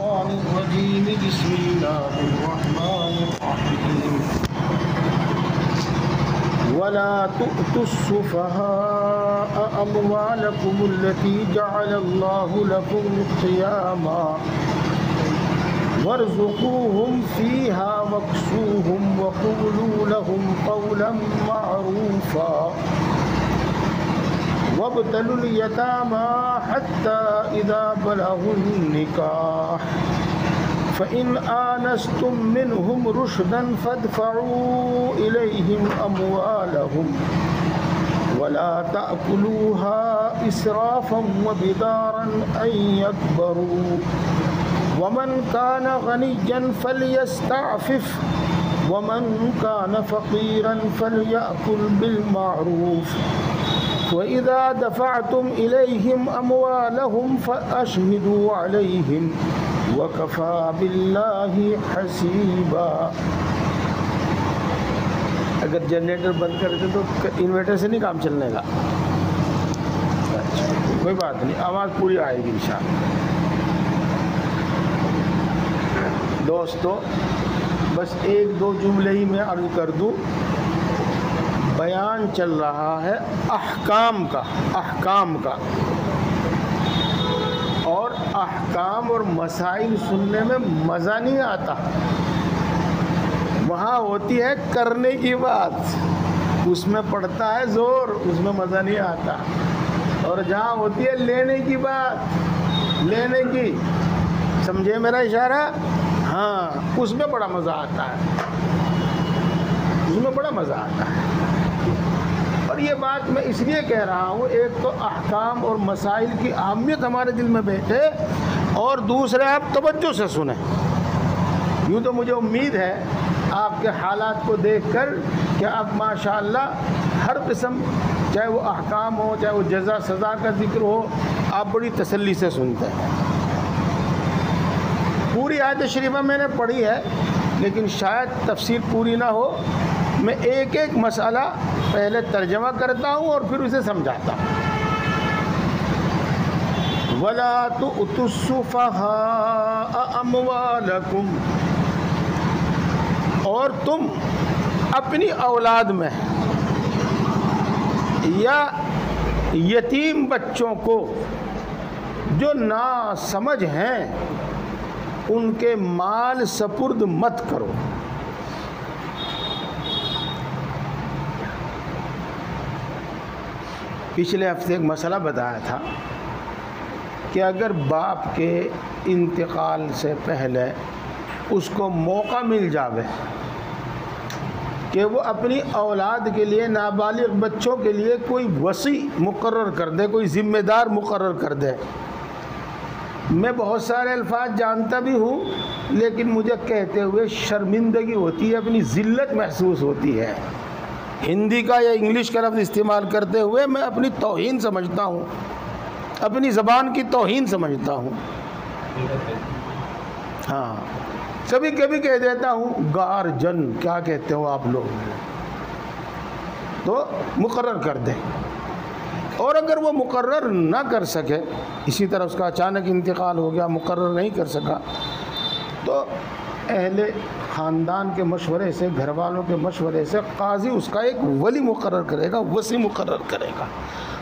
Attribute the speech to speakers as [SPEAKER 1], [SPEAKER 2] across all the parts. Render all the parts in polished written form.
[SPEAKER 1] शैतानिर्रजीम बिस्मिल्लाहिर्रहमानिर्रहीम वला तुअ्तुस्सुफ़हाअ अम्वालकुमुल्लती जअलल्लाहु लकुम क़ियामा वर्ज़ुक़ूहुम फ़ीहा वक्सूहुम वक़ूलू लहुम क़ौलन मअरूफ़ा वब्तलुल यतामा हत्ता इज़ा बलगुन निकाह फ़इन आनस्तुम मिनहुम रुश्दन फ़दफ़ऊ इलैहिम अम्वालहुम वला तअकुलूहा इसराफ़न व बिदारन अन यकबरू वमन कान गनिय्यन फ़लयस्तअफ़िफ़ वमन कान फ़क़ीरन फ़लयअकुल बिलमारूफ़ वइज़ा दफ़अतुम इलैहिम अम्वालहुम फ़अशहिदू अलैहिम वकफ़ा बिल्लाहि हसीबा। अगर जनरेटर बंद कर दे तो इन्वर्टर से नहीं काम चलने का। अच्छा, कोई बात नहीं, आवाज़ पूरी आएगी इंशाअल्लाह। दोस्तों, बस एक दो जुमले ही मैं अर्ज़ कर दूँ। बयान चल रहा है अहकाम का, और अहकाम और मसाइल सुनने में मज़ा नहीं आता। वहाँ होती है करने की बात, उसमें पड़ता है ज़ोर, उसमें मज़ा नहीं आता। और जहाँ होती है लेने की बात, लेने की, समझे मेरा इशारा? हाँ, उसमें बड़ा मज़ा आता है, उसमें बड़ा मज़ा आता है। और ये बात मैं इसलिए कह रहा हूँ, एक तो अहकाम और मसाइल की अहमियत हमारे दिल में बैठे, और दूसरे आप तवज्जो से सुने। यूँ तो मुझे उम्मीद है आपके हालात को देखकर कि आप माशाअल्लाह हर किस्म, चाहे वो अहकाम हो, चाहे वो जज़ा सज़ा का जिक्र हो, आप बड़ी तसल्ली से सुनते हैं। पूरी आयत शरीफा मैंने पढ़ी है, लेकिन शायद तफसीर पूरी ना हो। मैं एक एक मसाला पहले तर्जमा करता हूँ और फिर उसे समझाता हूँ। वला तुअ्तुस्सुफ़हाअ अम्वालकुम, और तुम अपनी औलाद में या यतीम बच्चों को जो ना समझ हैं उनके माल सपुर्द मत करो। पिछले हफ्ते एक मसला बताया था कि अगर बाप के इंतकाल से पहले उसको मौका मिल जावे कि वो अपनी औलाद के लिए, नाबालिग बच्चों के लिए कोई वसी मुकर्रर कर दे, कोई ज़िम्मेदार मुकर्रर कर दे। मैं बहुत सारे अल्फाज जानता भी हूँ, लेकिन मुझे कहते हुए शर्मिंदगी होती है, अपनी ज़िल्लत महसूस होती है। हिंदी का या इंग्लिश का लफ्ज़ इस्तेमाल करते हुए मैं अपनी तौहीन समझता हूँ, अपनी ज़बान की तौहीन समझता हूँ। हाँ, कभी कभी कह देता हूँ गार्जन, क्या कहते हो आप लोग, तो मुकर्रर कर दें। और अगर वो मुकर्रर ना कर सके, इसी तरह उसका अचानक इंतकाल हो गया, मुकर्रर नहीं कर सका, तो अहले ख़ानदान के मशवरे से, घर वालों के मशवरे से काजी उसका एक वली मुकर्रर करेगा, वसी मुकर्रर करेगा,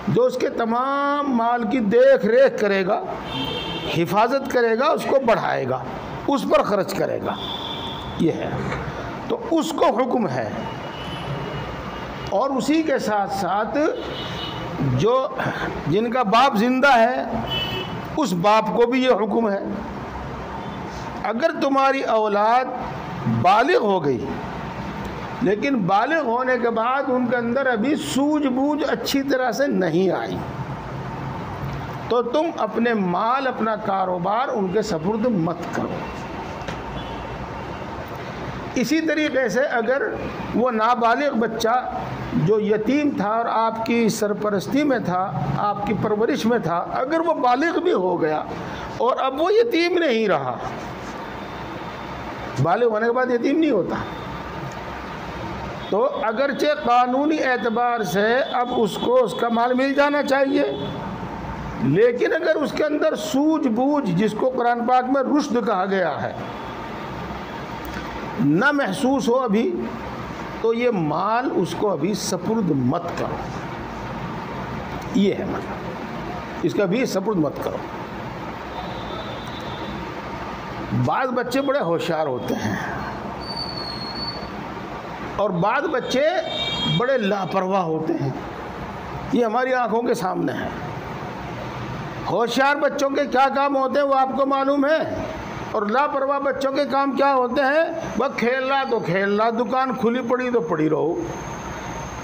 [SPEAKER 1] जो उसके तमाम माल की देख रेख करेगा, हिफाजत करेगा, उसको बढ़ाएगा, उस पर ख़र्च करेगा। ये है, तो उसको हुक्म है। और उसी के साथ साथ जो जिनका बाप ज़िंदा है, उस बाप को भी ये हुक्म है। अगर तुम्हारी औलाद बालिग हो गई, लेकिन बालिग होने के बाद उनके अंदर अभी सूझबूझ अच्छी तरह से नहीं आई, तो तुम अपने माल, अपना कारोबार उनके सपुर्द मत करो। इसी तरीके से अगर वो नाबालिग बच्चा जो यतीम था और आपकी सरपरस्ती में था, आपकी परवरिश में था, अगर वो बालिग भी हो गया और अब वो यतीम नहीं रहा, बालिग होने के बाद यतीम नहीं होता, तो अगरचे कानूनी एतबार से अब उसको उसका माल मिल जाना चाहिए, लेकिन अगर उसके अंदर सूझबूझ, जिसको कुरान पाक में रुश्द कहा गया है, न महसूस हो अभी, तो ये माल उसको अभी सपुर्द मत करो। ये है मतलब, इसका भी सपुर्द मत करो। बाद बच्चे बड़े होशियार होते हैं और बाद बच्चे बड़े लापरवाह होते हैं। ये हमारी आंखों के सामने है। होशियार बच्चों के क्या काम होते हैं वो आपको मालूम है, और लापरवाह बच्चों के काम क्या होते हैं? वह खेल रहा तो खेल रहा, दुकान खुली पड़ी तो पड़ी रहो,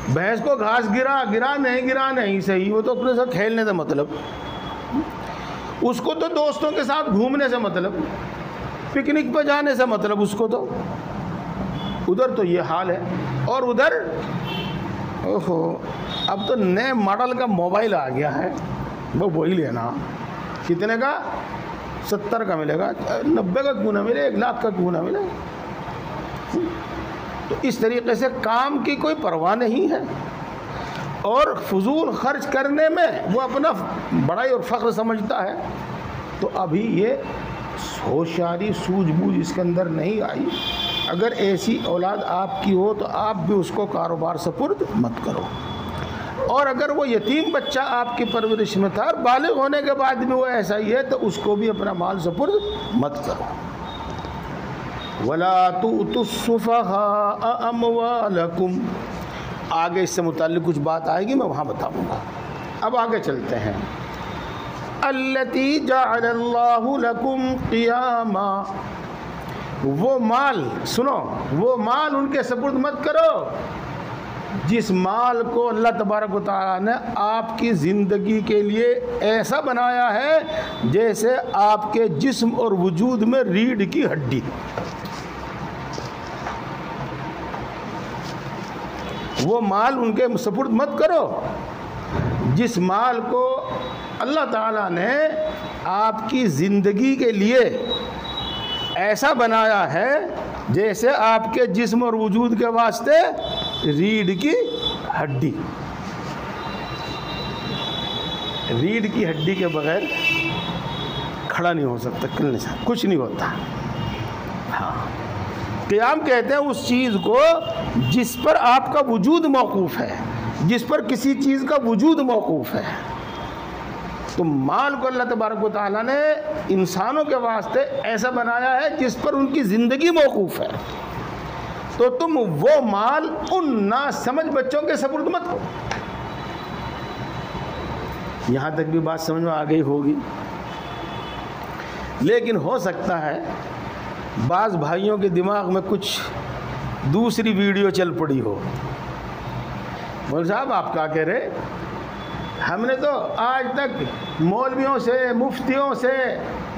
[SPEAKER 1] भैंस को घास गिरा नहीं सही, वो तो अपने साथ खेलने से मतलब, उसको तो दोस्तों के साथ घूमने से मतलब, पिकनिक पर जाने से मतलब उसको तो। उधर तो ये हाल है। और उधर ओहो, अब तो नए मॉडल का मोबाइल आ गया है, वो वही लेना। कितने का? 70 का मिलेगा, 90 का क्यों ना मिले, 1 लाख का क्यों ना मिले। तो इस तरीके से काम की कोई परवाह नहीं है, और फजूल खर्च करने में वो अपना बड़ाई और फख्र समझता है। तो अभी ये होशियारी, सूझबूझ इसके अंदर नहीं आई। अगर ऐसी औलाद आपकी हो तो आप भी उसको कारोबार सपुर्द मत करो। और अगर वो यतीम बच्चा आपकी परवरिश में था और बालिग होने के बाद भी वो ऐसा ही है, तो उसको भी अपना माल सपुर्द मत करो। वला तु'तुस्सुफहा अमवालकुम, आगे इससे मुताल्लिक़ कुछ बात आएगी, मैं वहाँ बताऊँगा। अब आगे चलते हैं। अल्लती जअलल्लाहु लकुम क़ियामा, वो माल, सुनो, वो माल उनके सपुर्द मत करो जिस माल को अल्लाह तबारक व तआला ने आपकी ज़िंदगी के लिए ऐसा बनाया है जैसे आपके जिस्म और वजूद में रीढ़ की हड्डी। वो माल उनके सपुर्द मत करो जिस माल को अल्लाह ताला ने आपकी ज़िंदगी के लिए ऐसा बनाया है जैसे आपके जिस्म और वजूद के वास्ते रीढ़ की हड्डी। रीढ़ की हड्डी के बगैर खड़ा नहीं हो सकता, कुछ नहीं होता। हाँ, क़ियाम कहते हैं उस चीज़ को जिस पर आपका वजूद मौकूफ़ है, जिस पर किसी चीज़ का वजूद मौकूफ़ है। तो माल को अल्लाह तबारक व तआला ने इंसानों के वास्ते ऐसा बनाया है जिस पर उनकी ज़िंदगी मौकूफ़ है। तो तुम वो माल उन ना समझ बच्चों के सपुर्द मत करो। यहाँ तक भी बात समझ में आ गई होगी, लेकिन हो सकता है बाज़ भाइयों के दिमाग में कुछ दूसरी वीडियो चल पड़ी हो। मौलवी साहब आप क्या कह रहे? हमने तो आज तक मौलवियों से, मुफ्तियों से,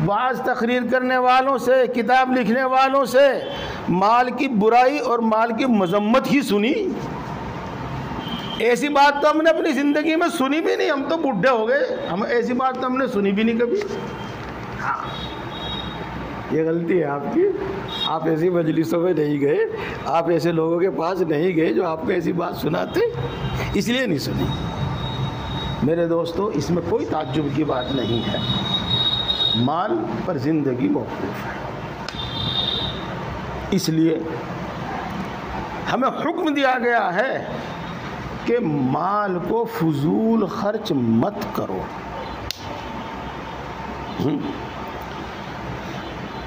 [SPEAKER 1] वाज़ तकरीर करने वालों से, किताब लिखने वालों से माल की बुराई और माल की मजम्मत ही सुनी। ऐसी बात तो हमने अपनी ज़िंदगी में सुनी भी नहीं। हम तो बूढ़े हो गए, हम ऐसी बात तो हमने सुनी भी नहीं कभी। हाँ, ये गलती है आपकी। आप ऐसी मजलिसों में नहीं गए, आप ऐसे लोगों के पास नहीं गए जो आपको ऐसी बात सुनाते, इसलिए नहीं सुनी। मेरे दोस्तों, इसमें कोई ताज्जुब की बात नहीं है। माल पर ज़िंदगी मौकूफ़ है, इसलिए हमें हुक्म दिया गया है कि माल को फजूल खर्च मत करो।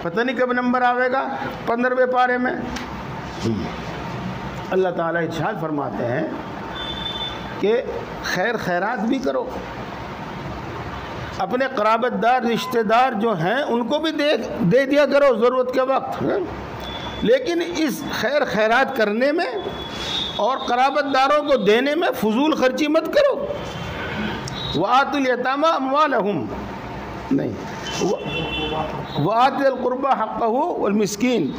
[SPEAKER 1] पता नहीं कब नंबर आवेगा 15वें पारे में। अल्लाह ताला इरशाद फरमाते हैं कि खैर खैरात भी करो, अपने क़राबतदार रिश्तेदार जो हैं उनको भी दे दिया करो ज़रूरत के वक्त है। लेकिन इस खैर खैरात करने में और क़राबतदारों को देने में फजूल खर्ची मत करो। वआतुल यतामा अमवालहुम, नहीं, वआतिल क़ुरबा हक़्क़हु वल मिस्कीन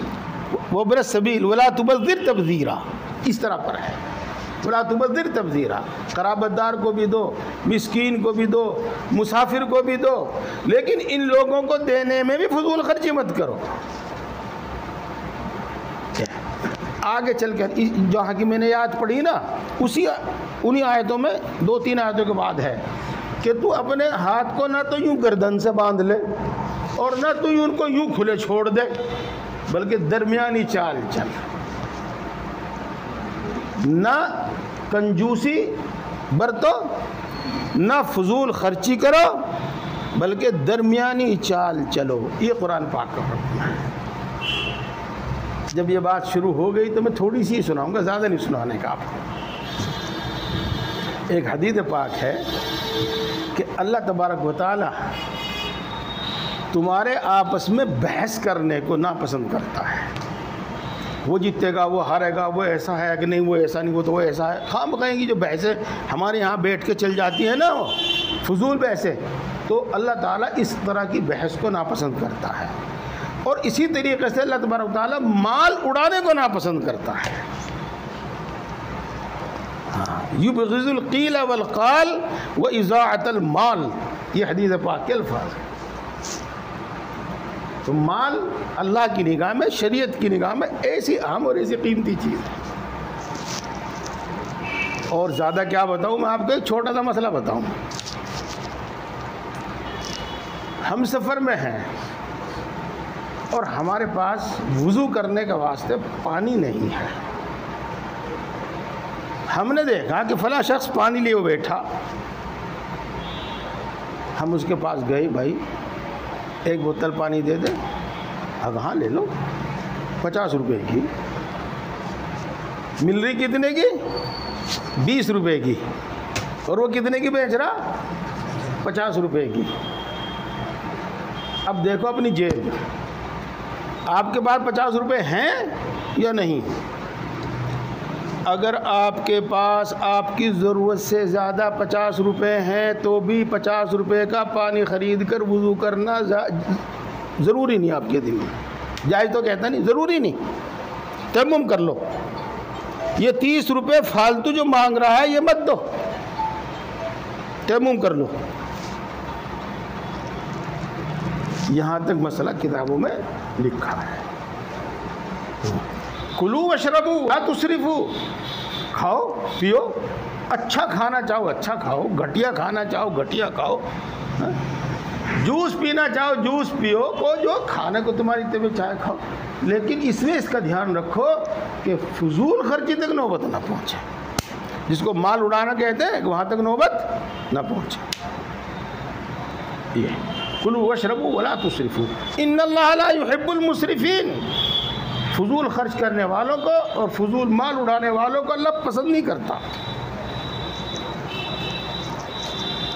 [SPEAKER 1] वब्न सबील वला तुबज़्ज़िर तबज़ीरा, इस तरह पर है। वला तुबज़्ज़िर तबज़ीरा, क़राबतदार को भी दो, मिस्कीन को भी दो, मुसाफिर को भी दो, लेकिन इन लोगों को देने में भी फजूल खर्ची मत करो। आगे चल कर जहाँ की मैंने याद पढ़ी ना, उन्हीं आयतों में 2-3 आयतों के बाद है कि तू अपने हाथ को ना तो यूं गर्दन से बांध ले और ना तू उनको यूं खुले छोड़ दे, बल्कि दरमियानी चाल चल। ना कंजूसी बरतो, ना फजूल खर्ची करो, बल्कि दरमियानी चाल चलो। ये कुरान पाक का हुक्म है। जब ये बात शुरू हो गई तो मैं थोड़ी सी सुनाऊंगा, ज़्यादा नहीं सुनाने का आपको। एक हदीस पाक है कि अल्लाह तबारक व तआला तुम्हारे आपस में बहस करने को नापसंद करता है। वो जीतेगा, वो हारेगा, वो ऐसा है कि नहीं, वो ऐसा नहीं, वो तो वो ऐसा है। खाम कहेंगी जो बहसें हमारे यहाँ बैठ के चल जाती है ना, फजूल बहसें, तो अल्लाह ताला इस तरह की बहस को नापसंद करता है। और इसी तरीके से अल्लाह तबारक व तआला माल उड़ाने को नापसंद करता है। युबग़िज़ुल क़ील वल क़ाल व इज़ाअतल माल, ये हदीस पाक के अल्फाज़ है। तो माल अल्लाह की निगाह में, शरीयत की निगाह में ऐसी अहम और ऐसी कीमती चीज़ है। और ज़्यादा क्या बताऊँ मैं आपको, एक छोटा सा मसला बताऊँ। हम सफ़र में हैं और हमारे पास वज़ू करने के वास्ते पानी नहीं है। हमने देखा कि फ़लाँ शख्स पानी लिए बैठा, हम उसके पास गए, भाई एक बोतल पानी दे दे। अब हाँ ले लो, 50 रुपए की मिल रही, कितने की? 20 रुपए की। और वो कितने की बेच रहा? 50 रुपए की। अब देखो अपनी जेब, आपके पास 50 रुपए हैं या नहीं? अगर आपके पास आपकी ज़रूरत से ज़्यादा 50 रुपए हैं तो भी 50 रुपए का पानी ख़रीद कर वज़ू करना ज़रूरी नहीं आपके दिन में। जायज़ तो कहता नहीं, ज़रूरी नहीं, तयम्मुम कर लो। ये 30 रुपए फालतू जो मांग रहा है ये मत दो, तयम्मुम कर लो। यहाँ तक मसला किताबों में लिखा है। कुलू वशरबू ला तुसरिफू, खाओ पियो, अच्छा खाना चाहो अच्छा खाओ, घटिया खाना चाहो घटिया खाओ, जूस पीना चाहो जूस पियो, को जो खाने को तुम्हारी तबीयत चाहे खाओ, लेकिन इसमें इसका ध्यान रखो कि फजूल खर्ची तक नौबत ना पहुँचे। जिसको माल उड़ाना कहते हैं, वहाँ तक नौबत ना पहुँचे। ये कुलू वशरबू वला तुसरिफू इन्नल्लाह ला युहिब्बुल मुसरिफीन, फजूल खर्च करने वालों को और फजूल माल उड़ाने वालों को अल्लाह पसंद नहीं करता।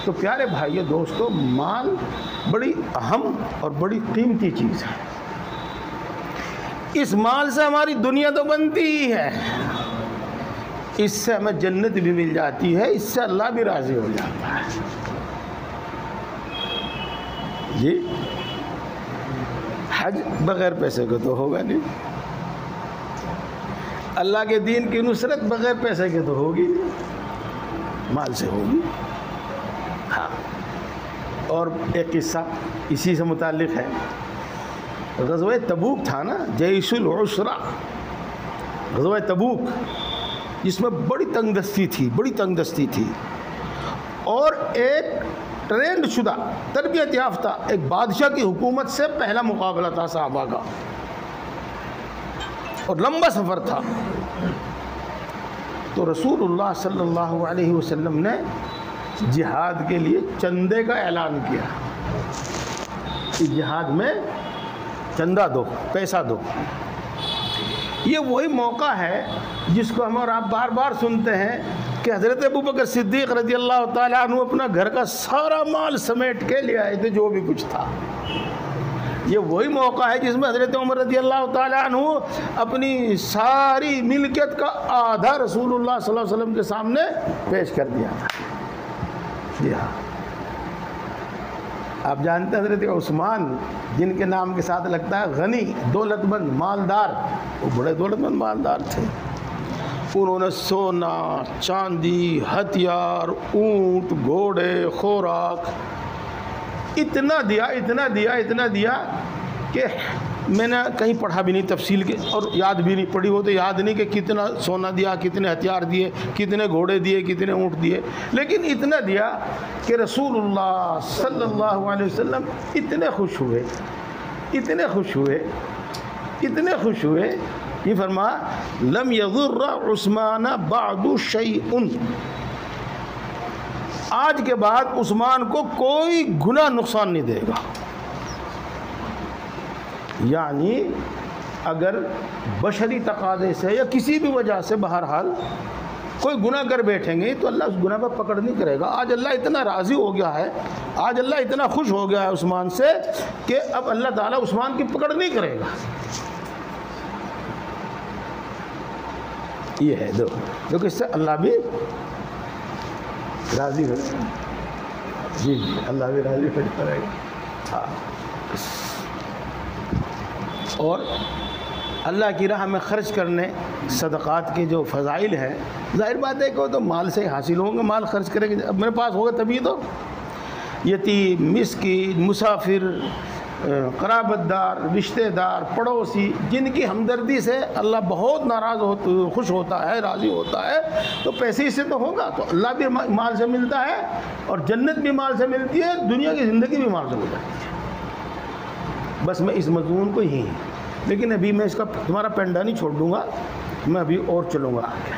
[SPEAKER 1] तो प्यारे भाइयों दोस्तों, माल बड़ी अहम और बड़ी कीमती चीज़ है। इस माल से हमारी दुनिया तो बनती ही है, इससे हमें जन्नत भी मिल जाती है, इससे अल्लाह भी राज़ी हो जाता है। जी हज बगैर पैसे को तो होगा नहीं, अल्लाह के दीन की नुसरत बगैर पैसे के तो होगी, माल से होगी। हाँ, और एक किस्सा इसी से मुताल्लिक़ है। ग़ज़वा तबूक था ना, जैशुल उसरा, ग़ज़वा तबूक, जिसमें बड़ी तंगदस्ती थी और एक ट्रेंड शुदा तरबियत याफ्ता एक बादशाह की हुकूमत से पहला मुकाबला था सहाबा का, और लंबा सफ़र था। तो रसूलुल्लाह सल्लल्लाहु अलैहि वसल्लम ने जिहाद के लिए चंदे का ऐलान किया कि जिहाद में चंदा दो, पैसा दो। ये वही मौका है जिसको हम और आप बार बार सुनते हैं कि हज़रत अबू बकर सिद्दीक़ रज़ियल्लाहु ताला अन्हु अपना घर का सारा माल समेट के ले आए थे, जो भी कुछ था। ये वही मौका है जिसमें हज़रत उमर रज़ियल्लाहु ताला अन्हु अपनी सारी मिल्कियत का आधा रसूलुल्लाह सल्लल्लाहु अलैहि वसल्लम के सामने पेश कर दिया था। जी हाँ, आप जानते हैं हज़रत उस्मान, जिनके नाम के साथ लगता है गनी, दौलतमंद, मालदार, वो बड़े दौलतमंद मालदार थे। उन्होंने सोना, चांदी, हथियार, ऊंट, घोड़े, खुराक इतना दिया कि मैंने कहीं पढ़ा भी नहीं तफसील के, और याद भी नहीं पड़ी हो तो याद नहीं कि कितना सोना दिया, कितने हथियार दिए, कितने घोड़े दिए, कितने ऊँट दिए, लेकिन इतना दिया कि रसूलुल्लाह सल्लल्लाहु अलैहि वसल्लम इतने खुश हुए, इतने खुश हुए, इतने खुश हुए। ये फरमा लम यज़ुर्र उस्मान बादु शैउन, आज के बाद उस्मान को कोई गुनाह नुकसान नहीं देगा। यानी अगर बशरी तकादे से या किसी भी वजह से बहरहाल कोई गुनाह कर बैठेंगे तो अल्लाह उस गुनाह पर पकड़ नहीं करेगा। आज अल्लाह इतना राज़ी हो गया है, आज अल्लाह इतना खुश हो गया है उस्मान से कि अब अल्लाह ताला उस्मान की पकड़ नहीं करेगा। ये है दो किससे अल्लाह भी राज़ी हो जाएगा। जी अल्लाह भी राज़ी हो जाएगा। हाँ, और अल्लाह की राह में ख़र्च करने सदक़ात के जो फ़ज़ाइल हैं, ज़ाहिर बात है कि तो माल से हासिल होंगे, माल खर्च करेंगे, अब मेरे पास होगा तभी तो। यतीम, मिस्कीन, मुसाफिर, क़राबतदार, रिश्तेदार, पड़ोसी, जिनकी हमदर्दी से अल्लाह बहुत नाराज़ खुश होता है, राज़ी होता है, तो पैसे से तो होगा। तो अल्लाह भी माल से मिलता है और जन्नत भी माल से मिलती है, दुनिया की ज़िंदगी भी माल से गुजरती है। बस मैं इस मज़मून को ही, लेकिन अभी मैं इसका तुम्हारा पेंडा नहीं छोड़ दूँगा, मैं अभी और चलूँगा आगे।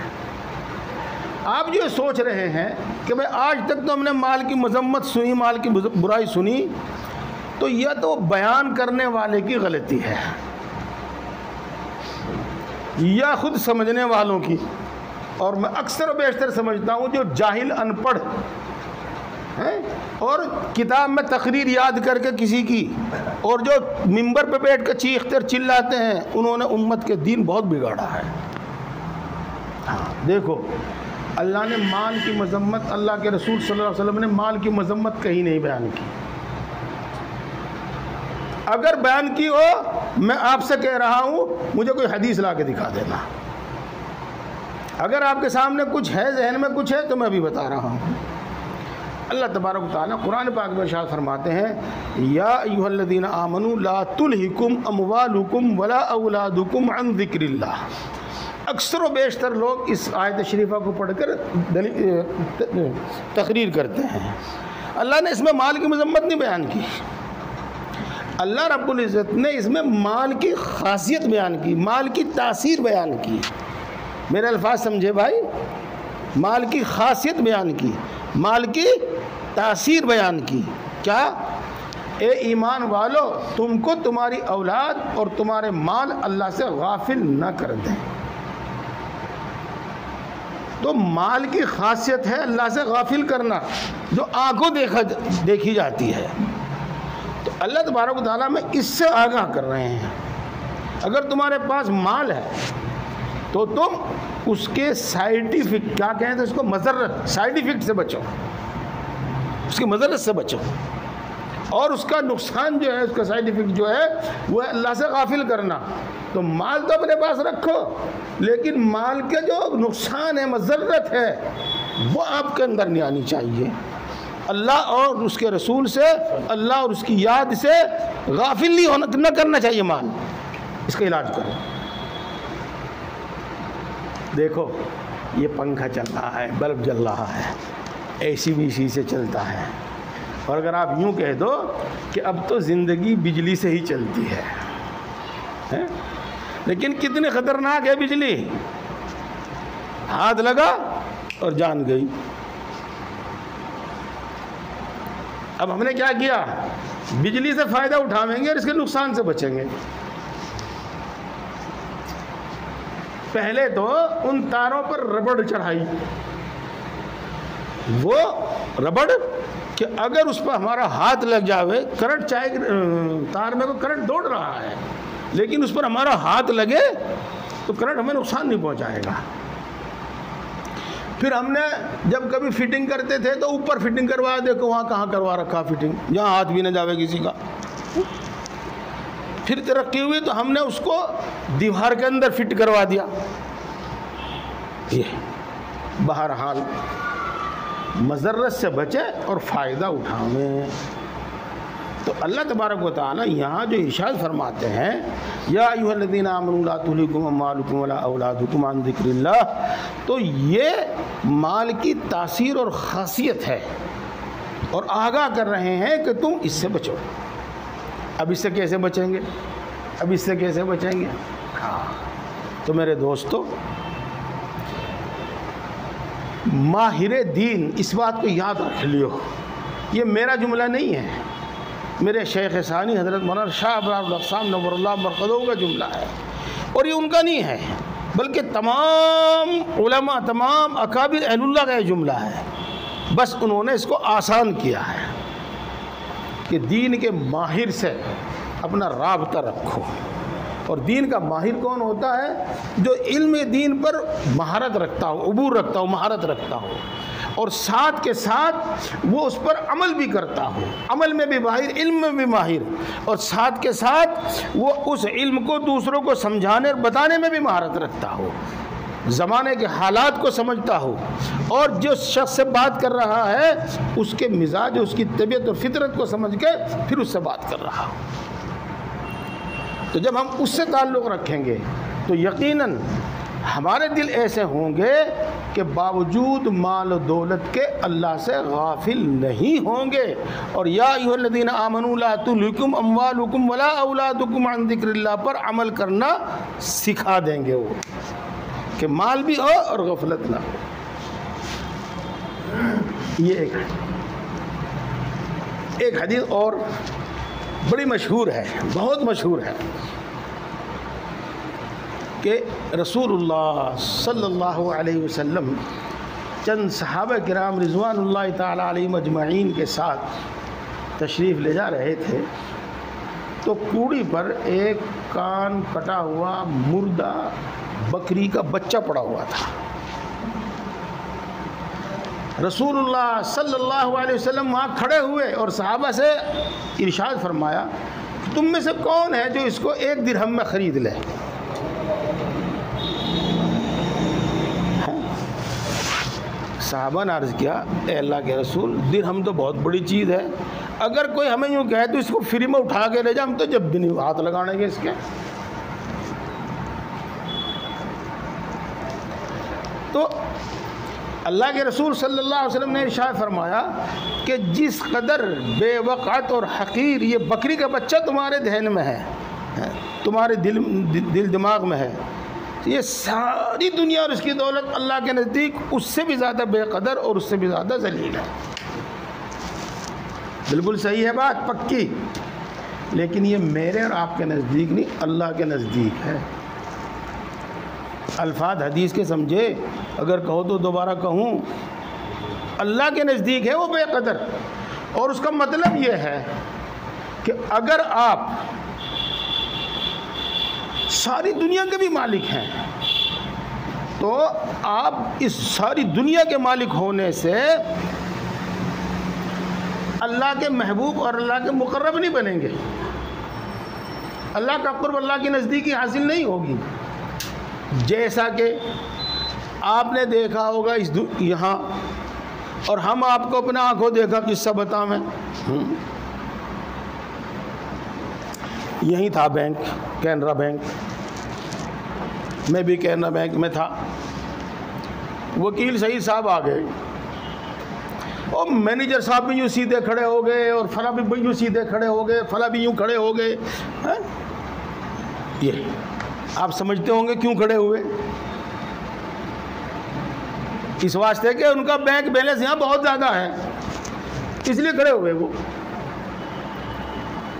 [SPEAKER 1] आप जो सोच रहे हैं कि भाई आज तक तो हमने माल की मजम्मत सुनी, माल की बुराई सुनी, तो यह तो बयान करने वाले की गलती है या खुद समझने वालों की। और मैं अक्सर बेशतर समझता हूँ जो जाहिल अनपढ़ हैं और किताब में तकरीर याद करके किसी की, और जो मिंबर पे बैठ कर चीखते चिल्लाते हैं, उन्होंने उम्मत के दीन बहुत बिगाड़ा है। हाँ, देखो अल्लाह ने माल की मजम्मत, अल्लाह के रसूल सल्लल्लाहु अलैहि वसल्लम ने माल की मजम्मत कहीं नहीं बयान की। अगर बयान की हो, मैं आपसे कह रहा हूँ मुझे कोई हदीस ला के दिखा देना। अगर आपके सामने कुछ है, जहन में कुछ है, तो मैं अभी बता रहा हूँ। अल्लाह तबारक व तआला कुरान पाक में इरशाद फरमाते हैं, या अय्युहल्लज़ीना आमनू ला तुल्हिकुम अमवालुकुम वला औलादुकुम अन ज़िक्रिल्लाह। अक्सर व बेशतर लोग इस आयत शरीफा को पढ़कर तकरीर करते हैं। अल्लाह ने इसमें माल की मजम्मत नहीं बयान की। अल्लाह रब्बुल इज़्ज़त ने इसमें माल की खासियत बयान की, माल की तासीर बयान की। मेरे अल्फाज समझे भाई, माल की खासियत बयान की, माल की तासीर बयान की। क्या? ए ईमान वालो, तुमको तुम्हारी औलाद और तुम्हारे माल अल्लाह से गाफिल न कर दें। तो माल की खासियत है अल्लाह से गाफिल करना, जो आंखों देखी जाती है। तो अल्लाह तबारक व तआला में इससे आगाह कर रहे हैं, अगर तुम्हारे पास माल है तो तुम उसके साइड इफेक्ट, क्या कहते हैं इसको, मज़र्रत, साइड इफेक्ट से बचो, उसकी मज़र्रत से बचो। और उसका नुकसान जो है, उसका साइड इफेक्ट जो है वो है अल्लाह से गाफिल करना। तो माल तो अपने पास रखो, लेकिन माल के जो नुकसान है, मज़र्रत है, वो आपके अंदर नहीं आनी चाहिए। अल्लाह और उसके रसूल से, अल्लाह और उसकी याद से गाफिल नहीं होना, न करना चाहिए माल। इसका इलाज करो। देखो ये पंखा चल रहा है, बल्ब जल रहा है, एसी भी इसी से चलता है। और अगर आप यूँ कह दो कि अब तो ज़िंदगी बिजली से ही चलती है? लेकिन कितनी ख़तरनाक है बिजली, हाथ लगा और जान गई। अब हमने क्या किया, बिजली से फ़ायदा उठावेंगे और इसके नुकसान से बचेंगे। पहले तो उन तारों पर रबड़ चढ़ाई, वो रबड़ कि अगर उस पर हमारा हाथ लग जावे, करंट, चाहे तार में को करंट दौड़ रहा है, लेकिन उस पर हमारा हाथ लगे तो करंट हमें नुकसान नहीं पहुंचाएगा। फिर हमने जब कभी फिटिंग करते थे तो ऊपर फिटिंग करवा, देखो वहाँ कहाँ करवा रखा फिटिंग, जहाँ हाथ भी न जावे किसी का। फिर तरक्की हुई तो हमने उसको दीवार के अंदर फिट करवा दिया। ये बहरहाल मज़र्रत से बचे और फ़ायदा उठावें। तो अल्लाह तबारक व तआला यहाँ जो इरशाद फरमाते हैं, या अय्युहल्लज़ीना आमनू ला तुल्हिकुम अम्वालुकुम वला औलादुकुम अन ज़िक्रिल्लाह, तो ये माल की तासीर और ख़ासियत है और आगाह कर रहे हैं कि तुम इससे बचो। अब इससे कैसे बचेंगे? अब इससे कैसे बचेंगे? हाँ, तो मेरे दोस्तों, माहिर दीन इस बात को याद रख लियो, ये मेरा जुमला नहीं है, मेरे शेख सानी हज़रत मौलाना शाह अबरार अक़साम नव्वरुल्लाह मरक़दहू का जुमला है। और ये उनका नहीं है, बल्कि तमाम उलमा, तमाम अकाबिर अहलुल्लाह का जुमला है। बस उन्होंने इसको आसान किया है कि दीन के माहिर से अपना राबता रखो। और दीन का माहिर कौन होता है? जो इल्म दीन पर महारत रखता हो, उबूर रखता हो, महारत रखता हो, और साथ के साथ वो उस पर अमल भी करता हो, अमल में भी माहिर, इल्म में भी माहिर, और साथ के साथ वो उस इल्म को दूसरों को समझाने और बताने में भी महारत रखता हो, ज़माने के हालात को समझता हो, और जो शख्स से बात कर रहा है उसके मिजाज, उसकी तबीयत और फितरत को समझ के फिर उससे बात कर रहा हो। तो जब हम उससे ताल्लुक़ रखेंगे तो यकीनन हमारे दिल ऐसे होंगे कि बावजूद माल और दौलत के अल्लाह से गाफिल नहीं होंगे। और या अय्युहल्लज़ीना आमनू ला तुल्हिकुम अम्वालुकुम वला औलादुकुम अन ज़िक्रिल्लाह पर अमल करना सिखा देंगे वो, कि माल भी हो और गफलत ना हो। ये एक हदीस और बड़ी मशहूर है, बहुत मशहूर है, कि रसूलुल्लाह सल्लल्लाहु अलैहि वसल्लम चंद सहाबा किराम रिज़वानुल्लाह ताला अलैहिम अजमईन के साथ तशरीफ़ ले जा रहे थे, तो कूड़ी पर एक कान कटा हुआ मुर्दा बकरी का बच्चा पड़ा हुआ था। रसूलुल्लाह सल्लल्लाहु अलैहि वसल्लम वहाँ खड़े हुए और सहाबा से इरशाद फरमाया, तुम में से कौन है जो इसको 1 दिरहम में ख़रीद ले? सहाबा ने अर्ज़ किया, ए अल्लाह के रसूल, दिरहम तो बहुत बड़ी चीज़ है, अगर कोई हमें यूँ कहे तो इसको फ्री में उठा के ले जाए, हम तो जब भी नहीं हाथ लगाएंगे इसके। तो अल्लाह के रसूल सल्लल्लाहु अलैहि वसल्लम ने इरशाद फरमाया कि जिस कदर बेवक़ात और हक़ीर ये बकरी का बच्चा तुम्हारे जहन में है, तुम्हारे दिल दिमाग में है, ये सारी दुनिया और उसकी दौलत अल्लाह के नज़दीक उससे भी ज़्यादा बेकदर और उससे भी ज़्यादा ज़लील है। बिल्कुल सही है बात, पक्की, लेकिन ये मेरे और आपके नज़दीक नहीं, अल्लाह के नज़दीक है। अल्फाज हदीस के समझे, अगर कहो तो दोबारा कहूँ, अल्लाह के नज़दीक है वो बेकदर। और उसका मतलब ये है कि अगर आप सारी दुनिया के भी मालिक हैं, तो आप इस सारी दुनिया के मालिक होने से अल्लाह के महबूब और अल्लाह के मुकर्रब नहीं बनेंगे। अल्लाह का कुर्ब, अल्लाह की नज़दीकी हासिल नहीं होगी। जैसा कि आपने देखा होगा यहाँ, और हम आपको अपने आंखों देखा, किस्सा बता मैं, यही था बैंक, कैनरा बैंक, मैं भी कैनरा बैंक में था। वकील सईद साहब आ गए और मैनेजर साहब भी यूँ सीधे खड़े हो गए, और फला भी यूँ सीधे खड़े हो गए, फला भी यूँ खड़े हो गए। ये आप समझते होंगे क्यों खड़े हुए? इस वास्ते कि उनका बैंक बैलेंस यहाँ बहुत ज़्यादा है, इसलिए खड़े हुए वो।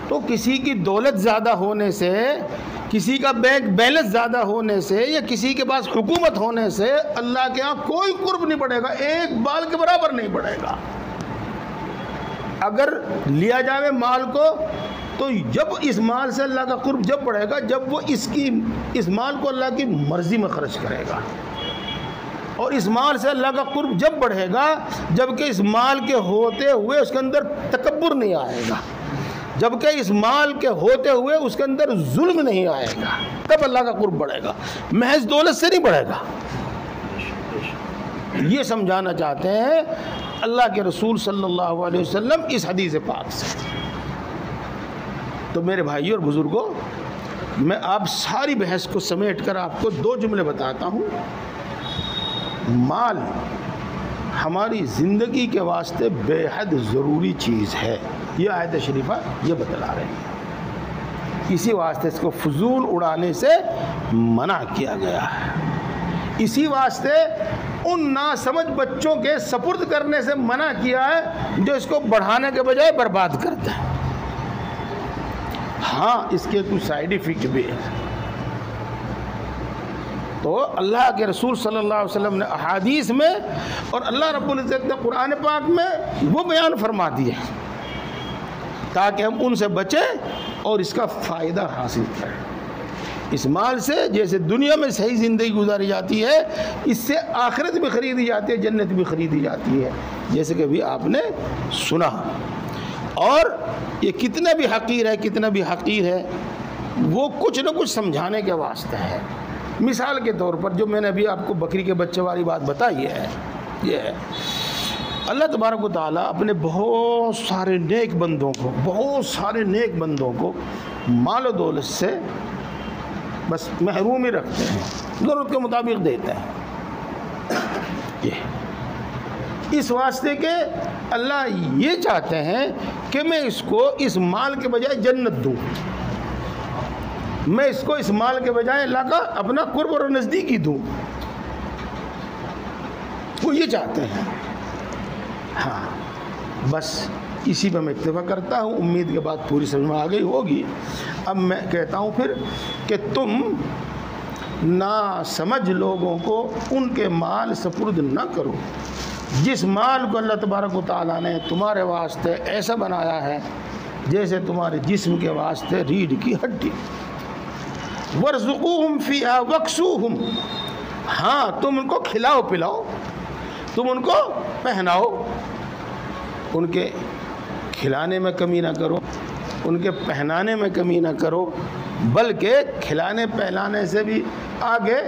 [SPEAKER 1] तो किसी की दौलत ज़्यादा होने से, किसी का बैंक बैलेंस ज़्यादा होने से, या किसी के पास हुकूमत होने से अल्लाह के यहाँ कोई कुर्ब नहीं बढ़ेगा, एक बाल के बराबर नहीं बढ़ेगा। अगर लिया जाए माल को, तो जब इस माल से अल्लाह का कुर्ब जब बढ़ेगा जब वो इस माल को अल्लाह की मर्ज़ी में खर्च करेगा। और इस माल से अल्लाह का कुर्ब जब बढ़ेगा जबकि इस माल के होते हुए उसके अंदर तकब्बुर नहीं आएगा, जबकि इस माल के होते हुए उसके अंदर जुल्म नहीं आएगा, तब अल्लाह का कुर्ब बढ़ेगा, महज दौलत से नहीं बढ़ेगा। ये समझाना चाहते हैं अल्लाह के रसूल सल्लल्लाहु अलैहि वसल्लम इस हदीस पाक से। तो मेरे भाइयों और बुजुर्गों, मैं आप सारी बहस को समेट कर आपको 2 जुमले बताता हूँ। माल हमारी ज़िंदगी के वास्ते बेहद ज़रूरी चीज़ है, ये आयत शरीफा ये बतला रही है। इसी वास्ते इसको फजूल उड़ाने से मना किया गया है। इसी वास्ते उन नासमझ बच्चों के सपुर्द करने से मना किया है जो इसको बढ़ाने के बजाय बर्बाद करते हैं। हाँ, इसके कुछ साइड इफेक्ट भी है। तो अल्लाह के रसूल सल्लल्लाहु अलैहि वसल्लम ने अहादीस में और अल्लाह रब्बुल इज़्ज़त ने कुरान पाक में वो बयान फरमा दिए ताकि हम उनसे बचें और इसका फ़ायदा हासिल करें। इस माल से जैसे दुनिया में सही ज़िंदगी गुजारी जाती है, इससे आखिरत भी ख़रीदी जाती है, जन्नत भी ख़रीदी जाती है, जैसे कि अभी आपने सुना। और ये कितना भी हकीर है, कितना भी हकीर है, वो कुछ न कुछ समझाने के वास्ते है। मिसाल के तौर पर जो मैंने अभी आपको बकरी के बच्चे वाली बात बताई है, ये है अल्लाह तबारक व तआला अपने बहुत सारे नेक बंदों को माल दौलत से बस महरूम ही रखते हैं, ज़रूरत के मुताबिक देते हैं। ये इस वास्ते के अल्लाह ये चाहते हैं कि मैं इसको इस माल के बजाय जन्नत दूँ, मैं इसको इस माल के बजाय अल्लाह का अपना कुर्ब और नज़दीकी दूँ, वो ये चाहते हैं। हाँ, बस इसी पर मैं इत्तेफा करता हूँ। उम्मीद के बाद पूरी समझ में आ गई होगी। अब मैं कहता हूँ फिर कि तुम ना समझ लोगों को उनके माल सपुर्द न करो जिस माल को अल्लाह तबारक व तआला ने तुम्हारे वास्ते ऐसा बनाया है जैसे तुम्हारे जिस्म के वास्ते रीढ़ की हड्डी। वर्ज़ुक़ूहुम फ़ीहा वक्सूहुम, हाँ तुम उनको खिलाओ पिलाओ, तुम उनको पहनाओ, उनके खिलाने में कमी ना करो, उनके पहनाने में कमी ना करो, बल्कि खिलाने पहनाने से भी आगे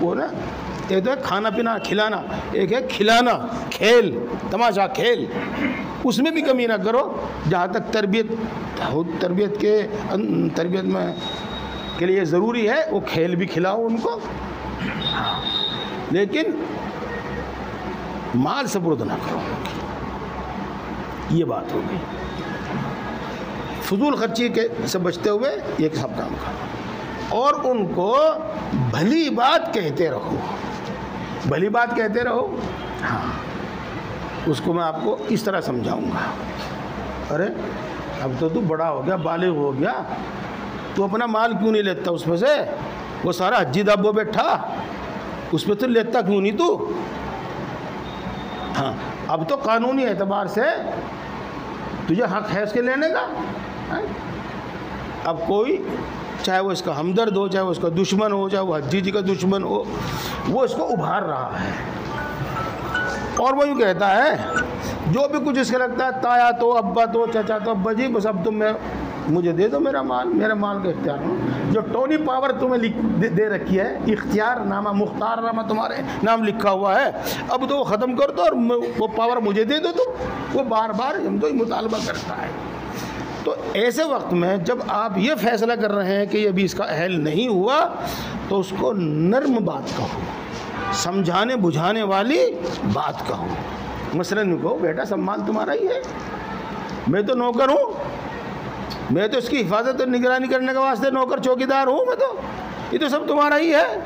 [SPEAKER 1] वो ना, एक तो है खाना पीना खिलाना, एक है खिलाना खेल तमाशा खेल, उसमें भी कमी ना करो। जहाँ तक तरबियत में के लिए ज़रूरी है वो खेल भी खिलाओ उनको, हाँ, लेकिन माल सपुर्द ना करो। ये बात होगी। फजूल खर्ची के से बचते हुए ये सब काम करो और उनको भली बात कहते रहो, भली बात कहते रहो। हाँ, उसको मैं आपको इस तरह समझाऊंगा। अरे अब तो तू बड़ा हो गया, बालिग हो गया, तू अपना माल क्यों नहीं लेता उसमें से? वो सारा हज्जी दाबो बैठा, उसमें तो लेता क्यों नहीं तू? हाँ, अब तो कानूनी एतबार से तुझे हक है इसके लेने का। अब कोई, चाहे वो इसका हमदर्द हो, चाहे वो इसका दुश्मन हो, चाहे वो हज्जी जी का दुश्मन हो, वो इसको उभार रहा है और वो यूँ कहता है जो भी कुछ इसके लगता है, ताया तो अब्बा तो चाचा तो अब्बा जी, बस अब तुम मुझे दे दो मेरा माल का इख्तियार हो। जो टोनी पावर तुम्हें दे रखी है, इख्तियार नामा मुख्तार नामा तुम्हारे नाम लिखा हुआ है, अब तो वो ख़त्म कर दो और वो पावर मुझे दे दो। तो वो बार बार हम तो मुतालबा करता है। तो ऐसे वक्त में जब आप ये फैसला कर रहे हैं कि ये अभी इसका अहल नहीं हुआ, तो उसको नर्म बात कहो, समझाने बुझाने वाली बात कहो। मसलन कहो, बेटा सब माल तुम्हारा ही है, मैं तो नौकर हूँ, मैं तो इसकी हिफाजत और निगरानी करने के वास्ते नौकर चौकीदार हूँ, मैं तो, ये तो सब तुम्हारा ही है,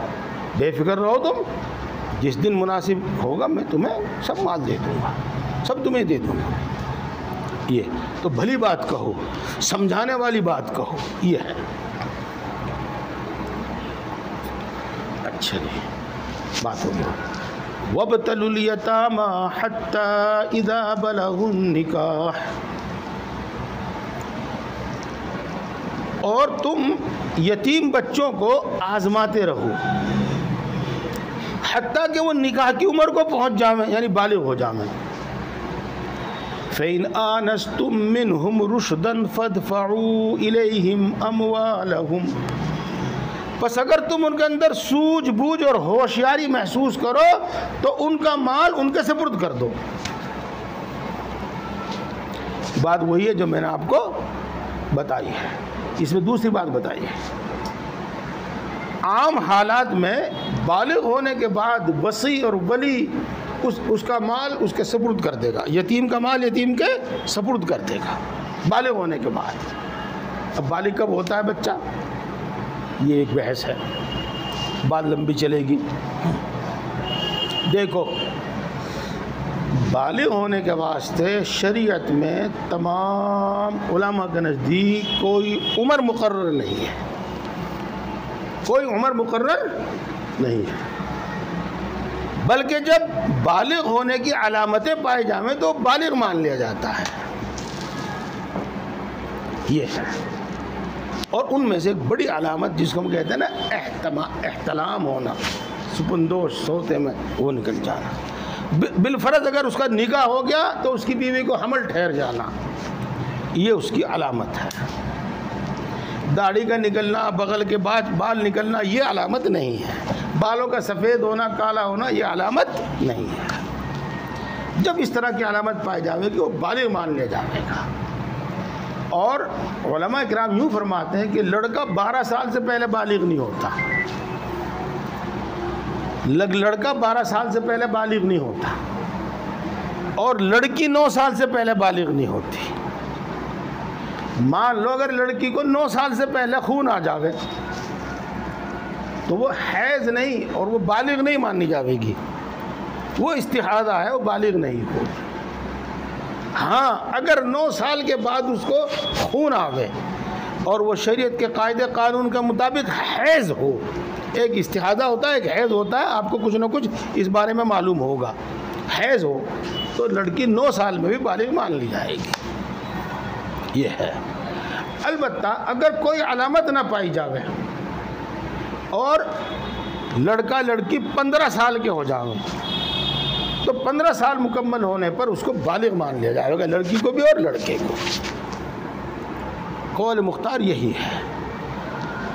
[SPEAKER 1] बेफिक्र रहो तुम, जिस दिन मुनासिब होगा मैं तुम्हें सब माल दे दूँगा, सब तुम्हें दे दूँगा। ये तो भली बात कहो, समझाने वाली बात कहो, ये है। अच्छा जी, बात हो गई। वब्तलुल यतामा हत्ता इज़ा बलगुन निकाह, और तुम यतीम बच्चों को आजमाते रहो हत्ता कि वो निकाह की उम्र को पहुंच जावे, यानी बालिग हो जावे। फ़इन आनस्तुम मिनहुम रुशदन फदफ़ऊ इलैहिम अमवालहुम, बस अगर तुम उनके अंदर सूझबूझ और होशियारी महसूस करो तो उनका माल उनके सुपुर्द कर दो। बात वही है जो मैंने आपको बताई है। इसमें दूसरी बात बताई है, आम हालात में बालिग होने के बाद वसी और वली उसका माल उसके सपुर्द कर देगा, यतीम का माल यतीम के सपुर्द कर देगा बालिग होने के बाद। अब बालिग कब होता है बच्चा, ये एक बहस है, बात लंबी चलेगी। देखो, बालिग होने के वास्ते शरीयत में तमाम उलमा के नज़दीक कोई उम्र मुकर्रर नहीं है, कोई उम्र मुकर्रर नहीं है, बल्कि जब बालिग होने की अलामतें पाई जाएं तो बालिग मान लिया जाता है, ये है। और उनमें से एक बड़ी अलामत जिसको हम कहते हैं ना एहतलाम होना, सुपनदोश सोते में वो निकल जाना, बिलफरज अगर उसका निकाह हो गया तो उसकी बीवी को हमल ठहर जाना, ये उसकी अलामत है। दाढ़ी का निकलना, बगल के बाद बाल निकलना, ये अलामत नहीं है। बालों का सफ़ेद होना, काला होना, ये अलामत नहीं है। जब इस तरह की अलामत पाई जाएगी वो बालिग मान लिया जाएगा। और उलमा किराम यूँ फरमाते हैं कि लड़का 12 साल से पहले बालिग नहीं होता, लड़का 12 साल से पहले बालिग नहीं होता, और लड़की 9 साल से पहले बालिग नहीं होती। मान लो अगर लड़की को 9 साल से पहले खून आ जावे तो वो हैज़ नहीं और वो बालिग नहीं मानी जाएगी, वो इस्तिहादा है, वो बालिग नहीं होगी। हाँ, अगर 9 साल के बाद उसको खून आवे और वो शरीयत के कायदे कानून के मुताबिक हैज़ हो, एक इस्तिहादा होता है, एक हैज़ होता है, आपको कुछ ना कुछ इस बारे में मालूम होगा, हैज़ हो तो लड़की 9 साल में भी बालिग मान ली जाएगी, ये है। अलबत्ता अगर कोई अलामत ना पाई जावे और लड़का लड़की 15 साल के हो जाओ तो 15 साल मुकम्मल होने पर उसको बालिग मान लिया जाएगा, लड़की को भी और लड़के को। कौल मुख्तार यही है।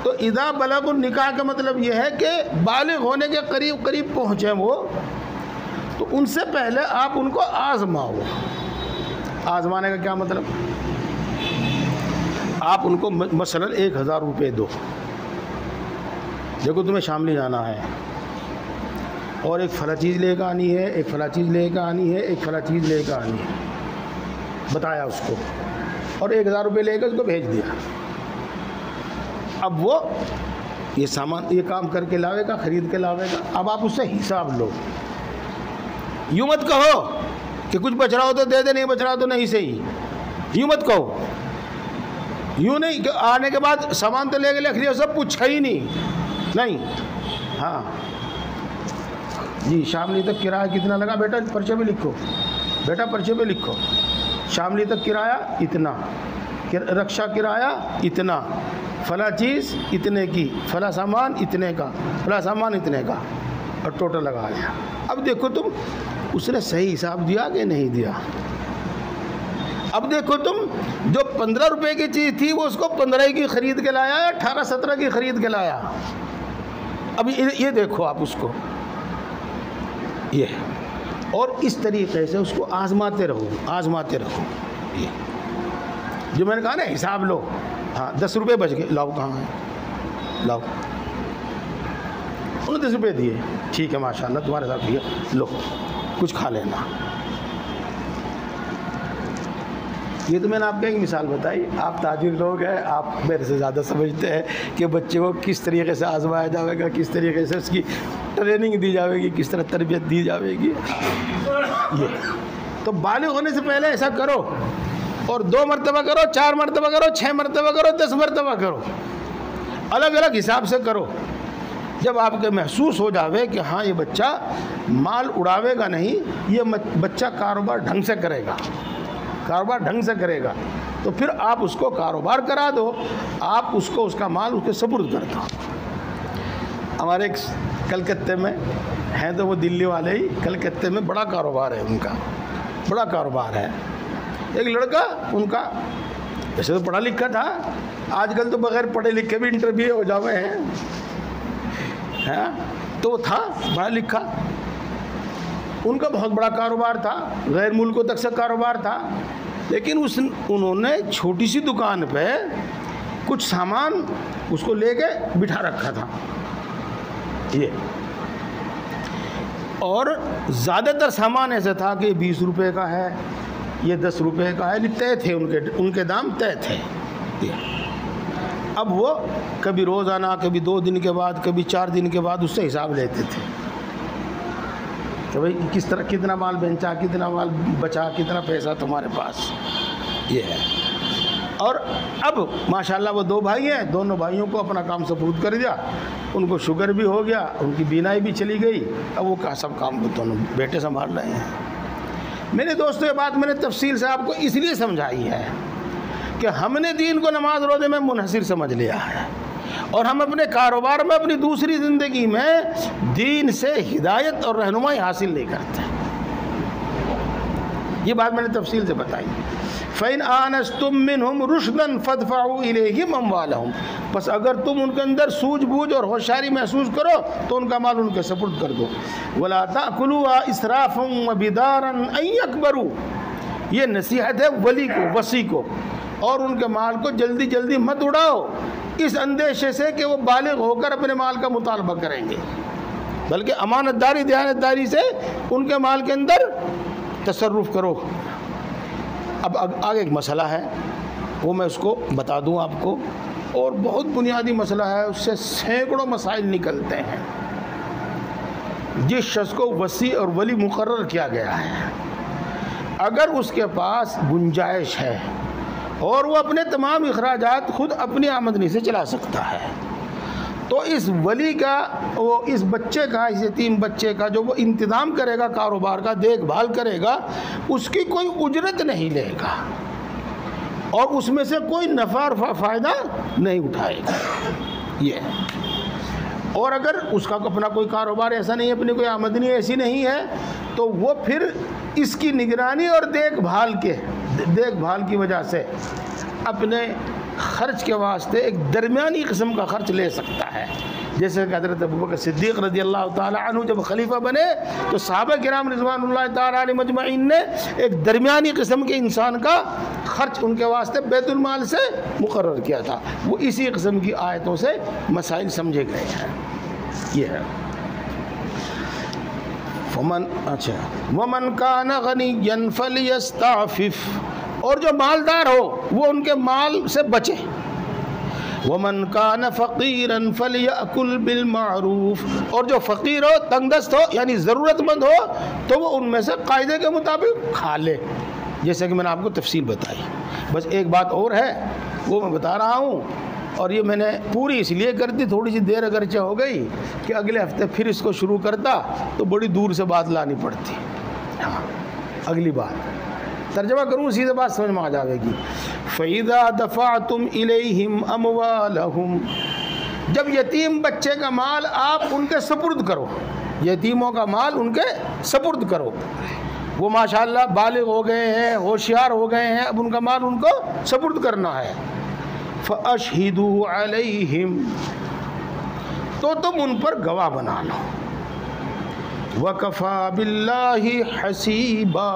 [SPEAKER 1] तो इदा बलगुन निकाह का मतलब यह है कि बालिग होने के करीब करीब पहुँचे वो, तो उनसे पहले आप उनको आजमाओ। आजमाने का क्या मतलब, आप उनको मसलन 1000 रुपये दो, देखो तुम्हें शामली जाना है और एक फला चीज़ लेकर आनी है, एक फला चीज़ लेकर आनी है, एक फला चीज़ लेकर आनी है, बताया उसको और 1000 रुपये लेकर उसको भेज दिया। अब वो ये सामान ये काम करके लावेगा, ख़रीद के लावेगा, अब आप उससे हिसाब लो। यूँ मत कहो कि कुछ बच रहा हो तो दे दे, नहीं बच रहा तो नहीं सही, यूँ मत कहो। यूँ नहीं कि आने के बाद सामान तो लेके लिख लिया, सब पूछा ही नहीं। हाँ जी, शामली तक किराया कितना लगा बेटा, पर्चे में लिखो, बेटा पर्चे में लिखो, शामली तक किराया इतना, रक्षा किराया इतना, फला चीज़ इतने की, फला सामान इतने का, फला सामान इतने का, और टोटल लगा लिया। अब देखो तुम उसने सही हिसाब दिया कि नहीं दिया। अब देखो तुम जो 15 रुपए की चीज़ थी वो उसको 15 की ख़रीद के लाया या 18-17 की ख़रीद के लाया। अब ये देखो आप उसको, ये और इस तरीक़े से उसको आज़माते रहो। ये जो मैंने कहा ना हिसाब लो। हाँ 10 रुपये बच गए, लाओ कहाँ है, लाओ, उन्होंने 10 रुपये दिए, ठीक है माशाल्लाह तुम्हारे साथ दिया, लो कुछ खा लेना। ये तो मैंने आपको एक मिसाल बताई, आप ताजिर लोग हैं, आप मेरे से ज़्यादा समझते हैं कि बच्चे को किस तरीके से आजमाया जाएगा, किस तरीके से उसकी ट्रेनिंग दी जाएगी, किस तरह तरबियत दी जाएगी। ये तो बालिग होने से पहले ऐसा करो, और 2 मरतबा करो, 4 मरतबा करो, 6 मरतबा करो, 10 मरतबा करो, अलग अलग हिसाब से करो। जब आपके महसूस हो जावे कि हाँ ये बच्चा माल उड़ावेगा नहीं, ये बच्चा कारोबार ढंग से करेगा, तो फिर आप उसको कारोबार करा दो, आप उसको उसका माल उसके सपुर्द कर दो। हमारे एक कलकत्ते में हैं, तो वो दिल्ली वाले ही, कलकत्ते में बड़ा कारोबार है उनका, बड़ा कारोबार है। एक लड़का उनका वैसे तो पढ़ा लिखा था, आजकल तो बगैर पढ़े लिखे भी इंटरव्यू हो जावे हैं, तो वो था पढ़ा लिखा, उनका बहुत बड़ा कारोबार था, गैर मुल्कों तक से कारोबार था। लेकिन उन्होंने छोटी सी दुकान पे कुछ सामान उसको लेके बिठा रखा था ये, और ज़्यादातर सामान ऐसा था कि 20 रुपए का है, ये 10 रुपए का है, तय थे उनके दाम तय थे। अब वो कभी रोज़ाना, कभी 2 दिन के बाद, कभी 4 दिन के बाद उससे हिसाब लेते थे तो भाई किस तरह, कितना माल बेचा, कितना माल बचा, कितना पैसा तुम्हारे पास, ये है। और अब माशाल्लाह वो 2 भाई हैं, दोनों भाइयों को अपना काम सपुर्द कर दिया, उनको शुगर भी हो गया, उनकी बीनाई भी चली गई, अब वो का सब काम दोनों बेटे संभाल रहे हैं। मेरे दोस्तों, ये बात मैंने तफसील से आपको इसलिए समझाई है कि हमने दीन को नमाज रोज़े में मुनहसिर समझ लिया है, और हम अपने कारोबार में, अपनी दूसरी ज़िंदगी में दीन से हिदायत और रहनुमाई हासिल नहीं करते। ये बात मैंने तफसील से बताई। फ़इन आनस्तुम मिनहुम रुश्दन फदफ़उ इलैहिम अम्वालहुम, बस अगर तुम उनके अंदर सूझबूझ और होशियारी महसूस करो तो उनका माल उनके सपुर्द कर दो। वला ताकुलूहा इसराफ़न व बिदारन अन यकबरू, ये नसीहत है वली को, वसी को, और उनके माल को जल्दी जल्दी मत उड़ाओ इस अंदेशे से कि वो बालिग होकर अपने माल का मुतालबा करेंगे, बल्कि अमानतदारी, दयानतदारी से उनके माल के अंदर तसर्रुफ़ करो। अब आगे एक मसला है, वो मैं उसको बता दूं आपको, और बहुत बुनियादी मसला है, उससे सैकड़ों मसाइल निकलते हैं। जिस शख्स को वसी और वली मुकर्रर किया गया है, अगर उसके पास गुंजाइश है और वो अपने तमाम अखराजात खुद अपनी आमदनी से चला सकता है, तो इस वली का, वो इस बच्चे का, इस यतीम बच्चे का जो वो इंतज़ाम करेगा, कारोबार का देखभाल करेगा, उसकी कोई उजरत नहीं लेगा और उसमें से कोई नफ़ा और फ़ायदा नहीं उठाएगा ये। और अगर उसका अपना कोई कारोबार ऐसा नहीं है, अपनी कोई आमदनी ऐसी नहीं है, तो वो फिर इसकी निगरानी और देखभाल की वजह से अपने ख़र्च के वास्ते एक दरमियानी किस्म का ख़र्च ले सकता है। जैसे कि हज़रत अबू बकर सिद्दीक़ रज़ियल्लाहु ताला अन्हु जब खलीफा बने तो सहाबा किराम रिज़वानुल्लाह ताला अलैहिम अजमईन ने एक दरमियानी किस्म के इंसान का ख़र्च उनके वास्ते बैतुल माल से मुकर्रर किया था। वो इसी किस्म की आयतों से मसाइल समझे गए हैं। ये है वमन कान गनिय्यन फलियस्ताफिफ, और जो मालदार हो वो उनके माल से बचे। वमन कान फ़क़ीरन फ़लियअकुल बिल मारूफ़, और जो फ़कीर हो, तंगदस्त हो, यानी ज़रूरतमंद हो, तो वो उनमें से कायदे के मुताबिक खा ले, जैसे कि मैंने आपको तफसील बताई। बस एक बात और है, वो मैं बता रहा हूँ, और ये मैंने पूरी इसलिए कर दी, थोड़ी सी देर अगरचे हो गई कि अगले हफ्ते फिर इसको शुरू करता तो बड़ी दूर से बात लानी पड़ती। हाँ, अगली बात तर्जमा करूँ, सीधे बात समझ में आ जाएगी। फ़इज़ा दफ़अतुम इलैहिम अमवालहुम, जब यतीम बच्चे का माल आप उनके सपुर्द करो, यतीमों का माल उनके सपुर्द करो, वो माशाअल्लाह बालिग हो गए हैं, होशियार हो गए हैं, अब उनका माल उनको सपुर्द करना है। फ़अशहिदू अलैहिम, तो तुम उन पर गवाह बना लो। वकफ़ा बिल्लाहि हसीबा,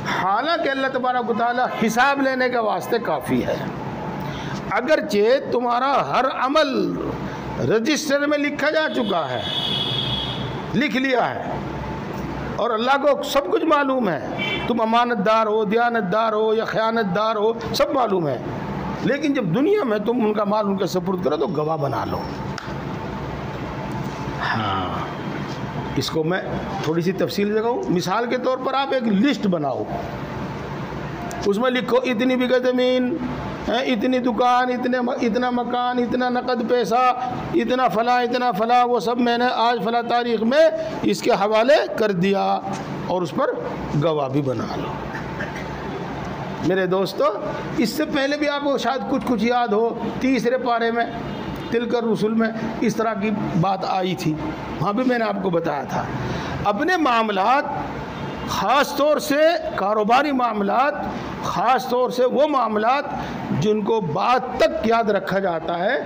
[SPEAKER 1] हालांकि अल्लाह तबारक व तआला हिसाब लेने के वास्ते काफ़ी है। अगरचे तुम्हारा हर अमल रजिस्टर में लिखा जा चुका है, लिख लिया है, और अल्लाह को सब कुछ मालूम है, तुम अमानतदार हो, दयानतदार हो या ख़यानतदार हो, सब मालूम है, लेकिन जब दुनिया में तुम उनका माल उनके सपुर्द करो तो गवाह बना लो। हाँ, इसको मैं थोड़ी सी तफसील से कहूँ। मिसाल के तौर पर आप एक लिस्ट बनाओ, उसमें लिखो इतनी बीघा ज़मीन, इतनी दुकान, इतना मकान, इतना नकद पैसा, इतना फ़ला, वो सब मैंने आज फ़ला तारीख़ में इसके हवाले कर दिया, और उस पर गवाह भी बना लो। मेरे दोस्तों, इससे पहले भी आपको शायद कुछ याद हो, तीसरे पारे में तिलकर रसूल में इस तरह की बात आई थी, वहाँ भी मैंने आपको बताया था। अपने मामलात, ख़ास तौर से कारोबारी मामलात, ख़ास तौर से वो मामलात जिनको बाद तक याद रखा जाता है,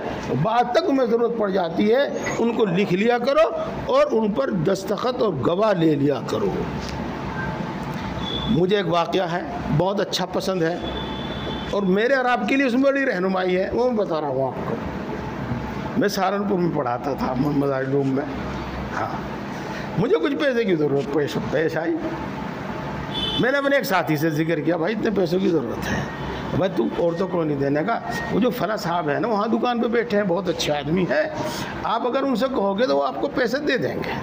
[SPEAKER 1] बाद तक उन्हें ज़रूरत पड़ जाती है, उनको लिख लिया करो और उन पर दस्तखत और गवाह ले लिया करो। मुझे एक वाक़या है बहुत अच्छा पसंद है और मेरे और आपके लिए उसमें बड़ी रहनुमाई है, वो मैं बता रहा हूँ आपको। मैं सहारनपुर में पढ़ाता था मोहम्मद आली रूम में। हाँ, मुझे कुछ पैसे की ज़रूरत पेश आई। मैंने अपने एक साथी से जिक्र किया, भाई इतने पैसों की ज़रूरत है, भाई तू औरतों को नहीं देने का, वो जो फला साहब है ना वहाँ दुकान पे बैठे हैं, बहुत अच्छे आदमी है, आप अगर उनसे कहोगे तो वो आपको पैसे दे देंगे।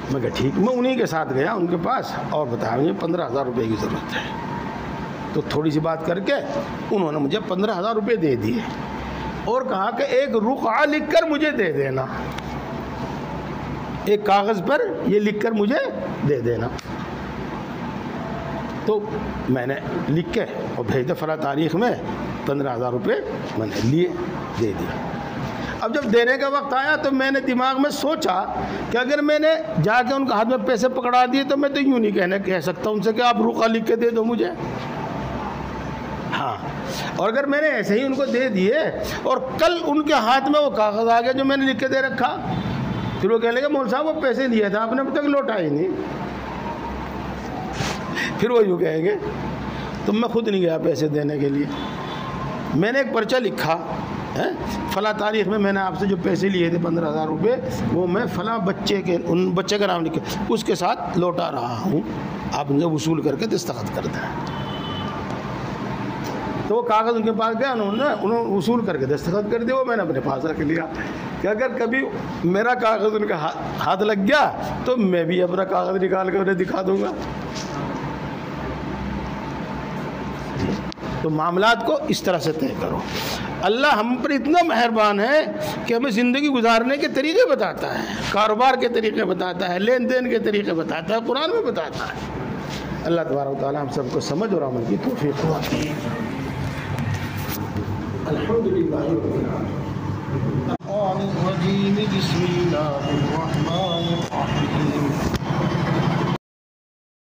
[SPEAKER 1] मैं कहा ठीक। मैं उन्हीं के साथ गया उनके पास और बताया मुझे 15,000 रुपये की ज़रूरत है। तो थोड़ी सी बात करके उन्होंने मुझे 15,000 रुपये दे दिए और कहा कि एक रुक़आ लिख कर मुझे दे देना, एक कागज़ पर ये लिख कर मुझे दे देना। तो मैंने लिख के और भेज दिया, फला तारीख़ में 15,000 रुपये मैंने लिए, दे दिया। अब जब देने का वक्त आया तो मैंने दिमाग में सोचा कि अगर मैंने जाके उनका हाथ में पैसे पकड़ा दिए तो मैं तो यूँ नहीं कह सकता उनसे कि आप रुक़आ लिख के दे दो मुझे। हाँ, और अगर मैंने ऐसे ही उनको दे दिए और कल उनके हाथ में वो कागज़ आ गया जो मैंने लिख के दे रखा, फिर वो कहने लगे मौलवी साहब वो पैसे लिए थे आपने अभी तक लौटा ही नहीं। फिर वो यूँ कहेंगे तो मैं खुद नहीं गया पैसे देने के लिए। मैंने एक पर्चा लिखा है, फला तारीख़ में मैंने आपसे जो पैसे लिए थे 15,000 रुपये, वो मैं फला उन बच्चे का नाम लिख के उसके साथ लौटा रहा हूँ, आप उनसे वसूल करके दस्तखत कर दें। तो वो कागज़ उनके पास गया, उन्होंने वसूल करके दस्तखत कर दिया। वो मैंने अपने पास रख लिया कि अगर कभी मेरा कागज़ उनका हाथ लग गया तो मैं भी अपना कागज़ निकाल कर उन्हें दिखा दूँगा। तो मामलात को इस तरह से तय करो। अल्लाह हम पर इतना मेहरबान है कि हमें ज़िंदगी गुजारने के तरीक़े बताता है, कारोबार के तरीक़े बताता है, लेन देन के तरीक़े बताता है, कुरान में बताता है। अल्लाह तबारक व तआला हम सबको समझ और अमल की तौफ़ीक़ दे। अल्हम्दुलिल्लाह।